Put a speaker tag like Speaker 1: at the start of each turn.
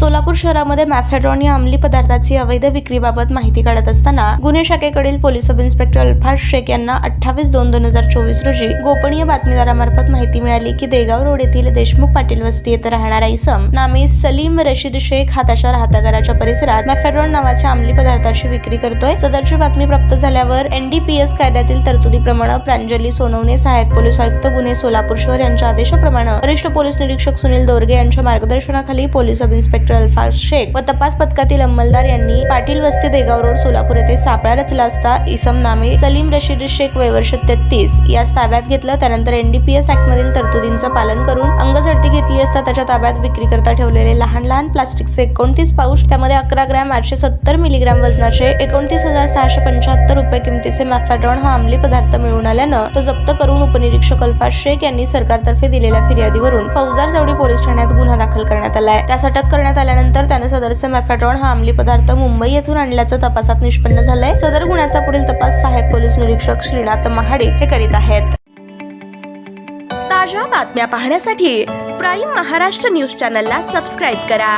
Speaker 1: सोलापूर शहरामध्ये मॅफेड्रॉन या अंमली पदार्थाची अवैध विक्रीबाबत माहिती काढत असताना गुन्हे शाखेकडील पोलीस सब इन्स्पेक्टर अल्फाज शेख यांना 28/2/2024 रोजी गोपनीय बातमीदारामार्फत माहिती मिळाली की देगाव रोड येथील देशमुख पाटील वस्ती येथे राहणारा इसम नामे सलीम रशीद शेख हा त्याच्या राहत्या घराच्या परिसरात मॅफेड्रॉन नावाच्या अंमली पदार्थाची विक्री करतोय। सदरची बातमी प्राप्त झाल्यावर NDPS कायद्यातील तरतुदीप्रमाणे प्रांजली सोनवणे, सहाय्यक पोलीस आयुक्त गुन्हे सोलापूर शहर यांच्या आदेशाप्रमाणे वरिष्ठ पोलीस निरीक्षक सुनील दोरगे यांच्या मार्गदर्शनाखाली पोलीस सब इन्स्पेक्टर अल्फाज शेख व तपास पथकातील अंमलदार यांनी पाटील वस्ती देगाव रोड सोलापूर येथे सापळा रचला असता इसम नामे सलीम रशीद शेख वय वर्ष 33 यास ताब्यात घेतलं। त्यानंतर NDPS ऍक्ट मधील तरतुदींचं पालन करून अंगझडती घेतली असता त्याच्या ताब्यात विक्री करता ठेवलेले लहान प्लास्टिकचे 29 पाऊच, त्यामध्ये 11 ग्रॅम 870 मिलीग्रॅम वजनाचे 29,675 रुपये किमतीचे मॅफेड्रॉन हा अंमली पदार्थ मिळून आल्यानं तो जप्त करून उपनिरीक्षक अल्फाज शेख यांनी सरकारतर्फे दिलेल्या फिर्यादीवरून फौजदार चौडी पोलीस ठाण्यात गुन्हा दाखल करण्यात आलाय। त्यास अटक करण्यात आल्यानंतर त्याने सदरचे मॅफेड्रॉन हा अंमली पदार्थ मुंबई येथून आणल्याचं तपासात निष्पन्न झालंय। सदर गुन्ह्याचा पुढील तपास सहाय्यक पोलीस निरीक्षक श्रीनाथ महाडे हे करीत आहेत।
Speaker 2: ताज्या बातम्या पाहण्यासाठी प्राईम महाराष्ट्र न्यूज चॅनलला सबस्क्राईब करा।